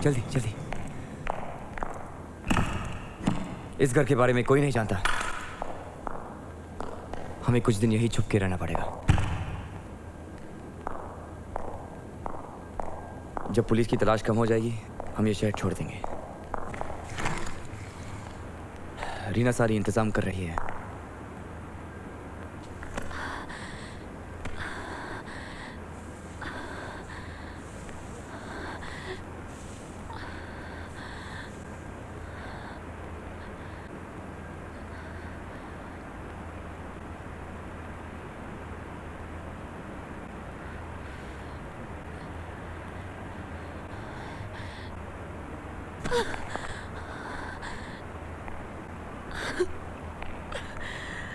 जल्दी जल्दी। इस घर के बारे में कोई नहीं जानता। हमें कुछ दिन यही छुप के रहना पड़ेगा। जब पुलिस की तलाश कम हो जाएगी हम ये शहर छोड़ देंगे। रीना सारी इंतजाम कर रही है।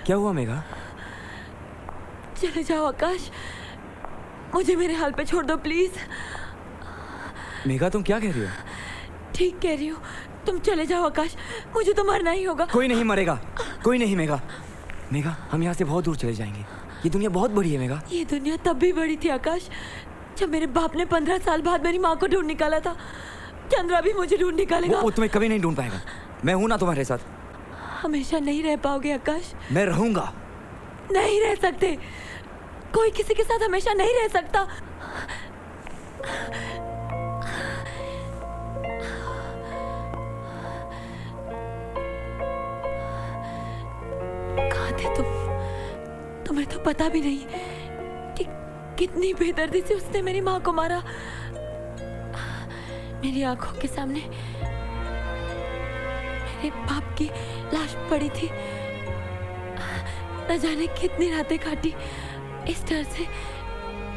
क्या हुआ मेघा? चले जाओ आकाश, मुझे मेरे हाल पे छोड़ दो प्लीज। मेघा तुम क्या कह रही हो? ठीक कह रही हो, तुम चले जाओ आकाश, मुझे तो मरना ही होगा। कोई नहीं मरेगा, कोई नहीं। मेघा मेघा हम यहाँ से बहुत दूर चले जाएंगे। ये दुनिया बहुत बड़ी है मेघा। ये दुनिया तब भी बड़ी थी आकाश जब मेरे बाप ने 15 साल बाद मेरी माँ को ढूंढ निकाला था। चंद्रा भी मुझे ढूंढ निकालेगा। वो तुम्हें कभी नहीं ढूंढ पाएगा। मैं हूं ना तुम्हारे साथ। हमेशा नहीं रह पाओगे आकाश। मैं रहूंगा। नहीं रह सकते, कोई किसी के साथ हमेशा नहीं रह सकता। कहाँ थे तुम? तुम्हें तो पता भी नहीं कि कितनी बेदर्दी से उसने मेरी माँ को मारा। मेरी आंखों के सामने मेरे बाप की लाश पड़ी थी। न जाने कितनी रातें काटी इस डर से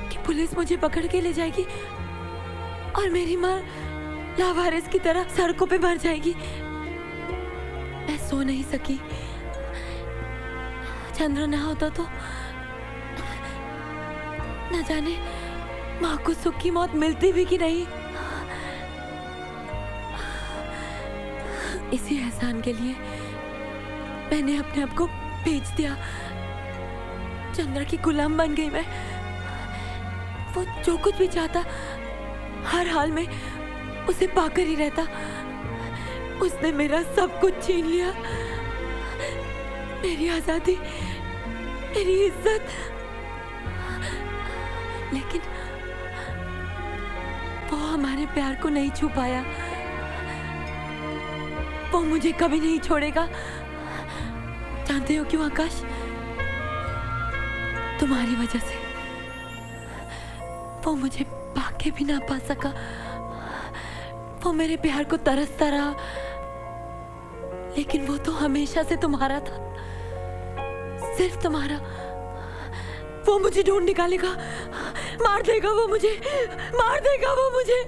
कि पुलिस मुझे पकड़ के ले जाएगी और मेरी माँ लावारिस की तरह सड़कों पे मर जाएगी। मैं सो नहीं सकी। चंद्र ना होता तो न जाने माँ को सुख की मौत मिलती भी कि नहीं। इसी एहसान के लिए मैंने अपने आप को बेच दिया। चंद्रा की गुलाम बन गई मैं। वो जो कुछ भी चाहता हर हाल में उसे पाकर ही रहता। उसने मेरा सब कुछ छीन लिया, मेरी आजादी, मेरी इज्जत। लेकिन वो हमारे प्यार को नहीं छू पाया। वो मुझे कभी नहीं छोड़ेगा। जानते हो क्यों आकाश? तुम्हारी वजह से वो मुझे पाके भी ना पा सका। वो मेरे प्यार को तरसता रहा, लेकिन वो तो हमेशा से तुम्हारा था, सिर्फ तुम्हारा। वो मुझे ढूंढ निकालेगा, मार देगा वो मुझे, मार देगा वो मुझे।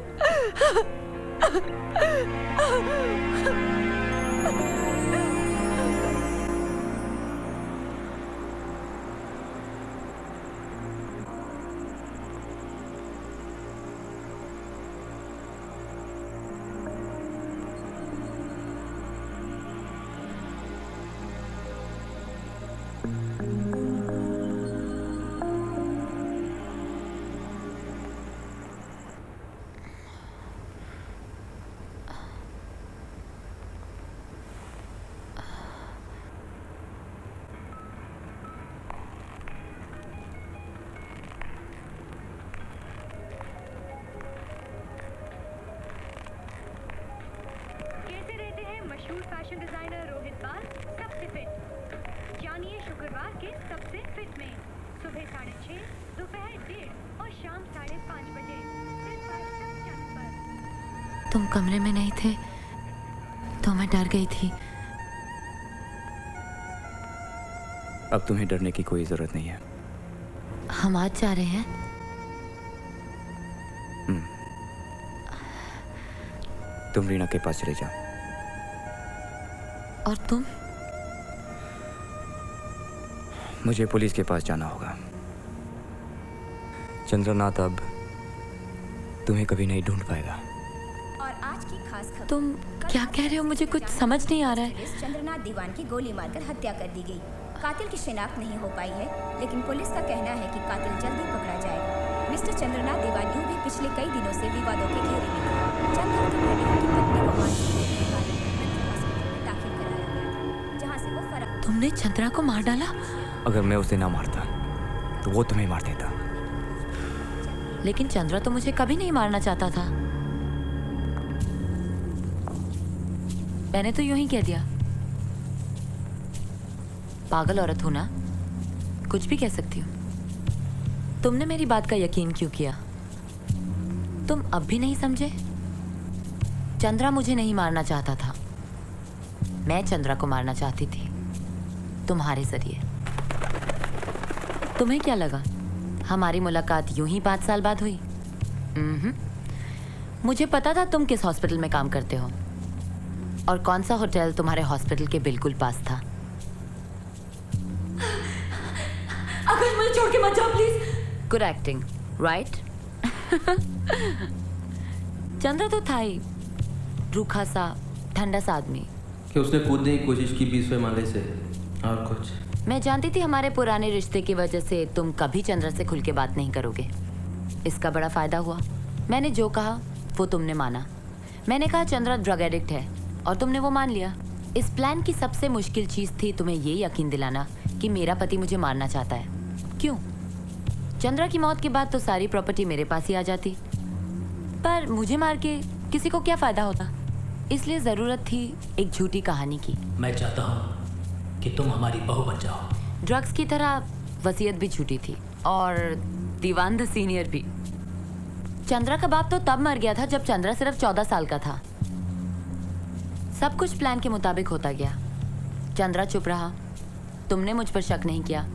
मशहूर फैशन डिजाइनर रोहित बाल सबसे फिट। जानिए शुक्रवार के सबसे फिट में सुबह 6:30, दोपहर 1:30 और शाम 5:30 बजे सिर्फ आज चैनल पर। तुम कमरे में नहीं थे तो मैं डर गई थी। अब तुम्हें डरने की कोई जरूरत नहीं है। हम आज जा रहे हैं। तुम रीना के पास चले जाओ। और तुम? मुझे पुलिस के पास जाना होगा। चंद्रनाथ अब तुम्हें कभी नहीं ढूंढ पाएगा। और आज की खास खबर। तुम क्या कह रहे हो? मुझे कुछ समझ नहीं आ रहा है। चंद्रनाथ दीवान की गोली मारकर हत्या कर दी गई। कातिल की शिनाख्त नहीं हो पाई है, लेकिन पुलिस का कहना है कि कातिल जल्दी पकड़ा जाएगा। मिस्टर चंद्रनाथ दीवान यूं भी पिछले कई दिनों से विवादों के घेरे में थे। चंद हफ्तों पहले तुमने चंद्रा को मार डाला? अगर मैं उसे ना मारता तो वो तुम्हें मार देता। लेकिन चंद्रा तो मुझे कभी नहीं मारना चाहता था। मैंने तो यूं ही कह दिया। पागल औरत हो ना, कुछ भी कह सकती हूँ। तुमने मेरी बात का यकीन क्यों किया? तुम अब भी नहीं समझे? चंद्रा मुझे नहीं मारना चाहता था, मैं चंद्रा को मारना चाहती थी, तुम्हारे जरिए। तुम्हें क्या लगा हमारी मुलाकात यूं ही 5 साल बाद हुई? मुझे पता था तुम किस हॉस्पिटल में काम करते हो और कौन सा होटल तुम्हारे हॉस्पिटल के बिल्कुल पास था। आकाश, मुझे छोड़ के मत जाओ please. Good acting, right? Chandra तो था ही रूखा सा, ठंडा सा आदमी कि उसने कूदने की कोशिश की 20वें माले से, और कुछ। मैं जानती थी हमारे पुराने रिश्ते की वजह से तुम कभी चंद्रा से खुल के बात नहीं करोगे। इसका बड़ा फायदा हुआ। मैंने जो कहा वो तुमने माना। मैंने कहा चंद्रा ड्रग एडिक्ट है और तुमने वो मान लिया। इस प्लान की सबसे मुश्किल चीज़ थी तुम्हें ये यकीन दिलाना कि मेरा पति मुझे मारना चाहता है। क्यों? चंद्रा की मौत के बाद तो सारी प्रॉपर्टी मेरे पास ही आ जाती, पर मुझे मार के किसी को क्या फ़ायदा होता। इसलिए ज़रूरत थी एक झूठी कहानी की। मैं चाहता हूँ कि तुम हमारी बहू बन जाओ। ड्रग्स की तरह वसीयत भी झूठी थी और दीवान द सीनियर भी। चंद्रा का बाप तो तब मर गया था जब चंद्रा सिर्फ 14 साल का था। सब कुछ प्लान के मुताबिक होता गया। चंद्रा चुप रहा, तुमने मुझ पर शक नहीं किया।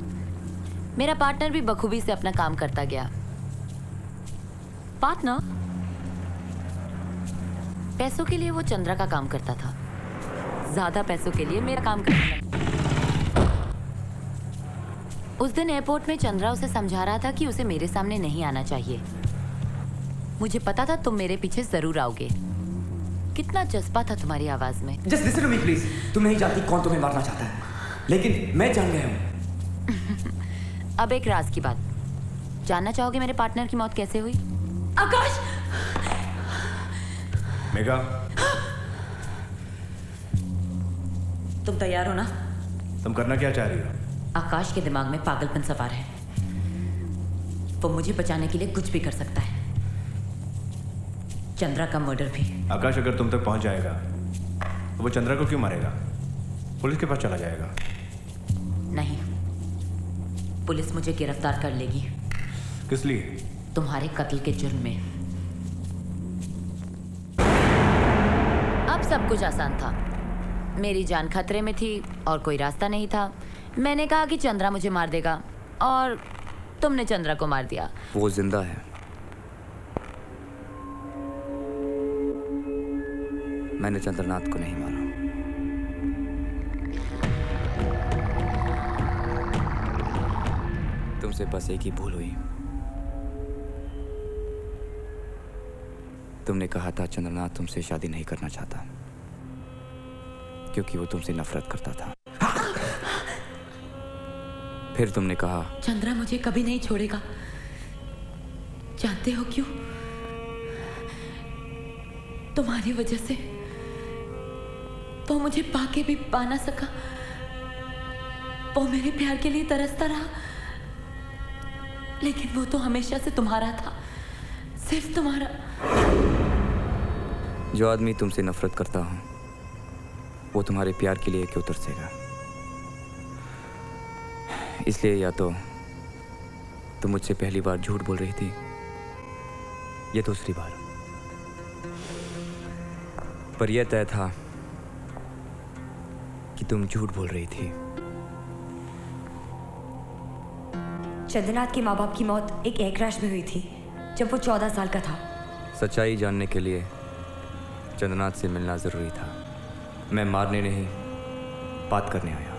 मेरा पार्टनर भी बखूबी से अपना काम करता गया। पार्टनर? पैसों के लिए वो चंद्रा का काम करता था, ज्यादा पैसों के लिए मेरा काम करता था। उस दिन एयरपोर्ट में चंद्रा उसे समझा रहा था कि उसे मेरे सामने नहीं आना चाहिए। मुझे पता था तुम मेरे पीछे जरूर आओगे। कितना जज्बा था तुम्हारी आवाज में। Just listen to me please. तुम नहीं जानती कौन तुम्हें मारना चाहता है, लेकिन मैं जान गया हूँ। अब एक राज की बात। जानना चाहोगे मेरे पार्टनर की मौत कैसे हुई? आकाश! मेघा, तुम तैयार हो ना? तुम करना क्या चाह रही हो? आकाश के दिमाग में पागलपन सवार है। वो मुझे बचाने के लिए कुछ भी कर सकता है, चंद्रा का मर्डर भी। आकाश अगर तुम तक पहुंच जाएगा तो वो चंद्रा को क्यों मारेगा? पुलिस के पास चला जाएगा। नहीं, पुलिस मुझे गिरफ्तार कर लेगी। किस लिए? तुम्हारे कत्ल के जुर्म में। अब सब कुछ आसान था। मेरी जान खतरे में थी और कोई रास्ता नहीं था। मैंने कहा कि चंद्रा मुझे मार देगा और तुमने चंद्रा को मार दिया। वो जिंदा है। मैंने चंद्रनाथ को नहीं मारा। तुमसे बस एक ही भूल हुई। तुमने कहा था चंद्रनाथ तुमसे शादी नहीं करना चाहता क्योंकि वो तुमसे नफरत करता था। फिर तुमने कहा चंद्रा मुझे कभी नहीं छोड़ेगा। जानते हो क्यों? तुम्हारी वजह से वो मुझे पाके भी पा ना सका। वो मेरे प्यार के लिए तरसता रहा, लेकिन वो तो हमेशा से तुम्हारा था, सिर्फ तुम्हारा। जो आदमी तुमसे नफरत करता हो वो तुम्हारे प्यार के लिए क्यों तरसेगा? इसलिए या तो तुम मुझसे पहली बार झूठ बोल रही थी या दूसरी बार, पर यह तय था कि तुम झूठ बोल रही थी। चंद्रनाथ के माँ बाप की मौत एक एयर क्रैश में हुई थी जब वो 14 साल का था। सच्चाई जानने के लिए चंद्रनाथ से मिलना जरूरी था। मैं मारने नहीं, बात करने आया।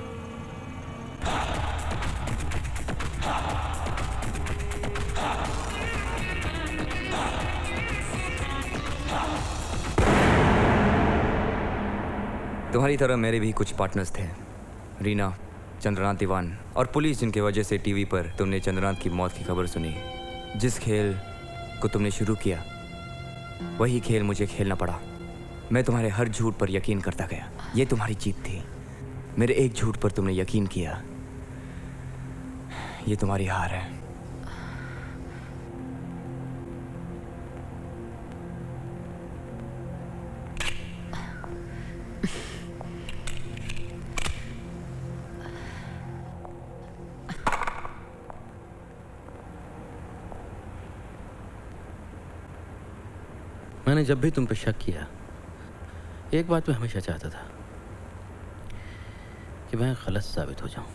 तुम्हारी तरह मेरे भी कुछ पार्टनर्स थे, रीना, चंद्रनाथ दीवान और पुलिस, जिनके वजह से टीवी पर तुमने चंद्रनाथ की मौत की खबर सुनी। जिस खेल को तुमने शुरू किया वही खेल मुझे खेलना पड़ा। मैं तुम्हारे हर झूठ पर यकीन करता गया। ये तुम्हारी जीत थी। मेरे एक झूठ पर तुमने यकीन किया। ये तुम्हारी हार है। मैंने जब भी तुम पे शक किया, एक बात मैं हमेशा चाहता था कि मैं गलत साबित हो जाऊं,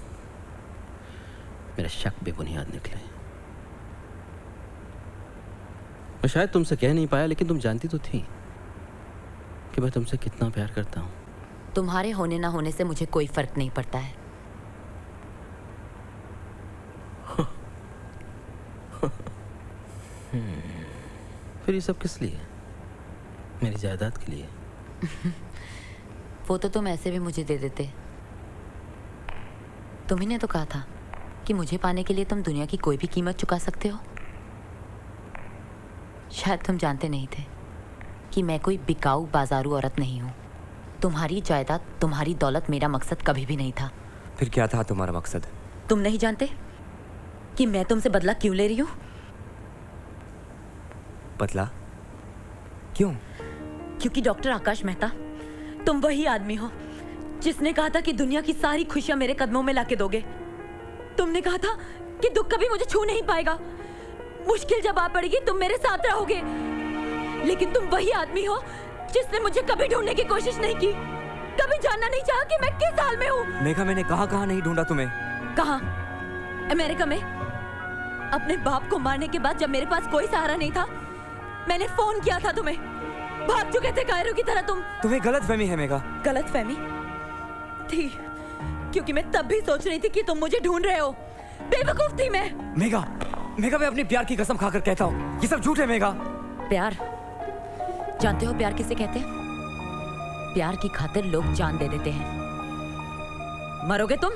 मेरा शक बेबुनियाद निकले। मैं शायद तुमसे कह नहीं पाया, लेकिन तुम जानती तो थी कि मैं तुमसे कितना प्यार करता हूं। तुम्हारे होने ना होने से मुझे कोई फर्क नहीं पड़ता है। फिर ये सब किस लिए? मेरी जायदाद के लिए? वो तो तुम ऐसे भी मुझे दे देते। तुम्ही ने तो कहा था कि मुझे पाने के लिए तुम दुनिया की कोई भी कीमत चुका सकते हो। शायद तुम जानते नहीं थे कि मैं कोई बिकाऊ बाजारू औरत नहीं हूँ। तुम्हारी जायदाद, तुम्हारी दौलत मेरा मकसद कभी भी नहीं था। फिर क्या था तुम्हारा मकसद? तुम नहीं जानते कि मैं तुमसे बदला क्यों ले रही हूँ? बदला? क्यों? क्योंकि डॉक्टर आकाश मेहता, तुम वही आदमी हो जिसने कहा था कि दुनिया की सारी खुशियां मेरे कदमों में लाके दोगे। तुमने कहा था कि दुख कभी मुझे छू नहीं पाएगा, मुश्किल जब आ पड़ेगी तुम मेरे साथ रहोगे। लेकिन तुम वही आदमी हो जिसने मुझे कभी ढूंढने की कोशिश नहीं की, कभी जानना नहीं चाहा कि मैं किस हाल में हूँ। मेघा, मैंने कहाँ नहीं ढूंढा तुम्हें। कहाँ? अमेरिका में। अपने बाप को मारने के बाद जब मेरे पास कोई सहारा नहीं था, मैंने फोन किया था तुम्हें। भाग चुके थे कायरों की तरह तुम। तुम्हें गलतफहमी है मेघा। गलतफहमी थी क्योंकि मैं तब भी सोच रही थी कि तुम मुझे ढूंढ रहे हो। बेवकूफ थी मैं। मेघा, मैं अपने प्यार की कसम खाकर कहता हूँ, ये सब झूठ है मेघा। प्यार? जानते हो प्यार किसे कहते हैं? प्यार की खातिर लोग जान दे देते हैं। मरोगे तुम?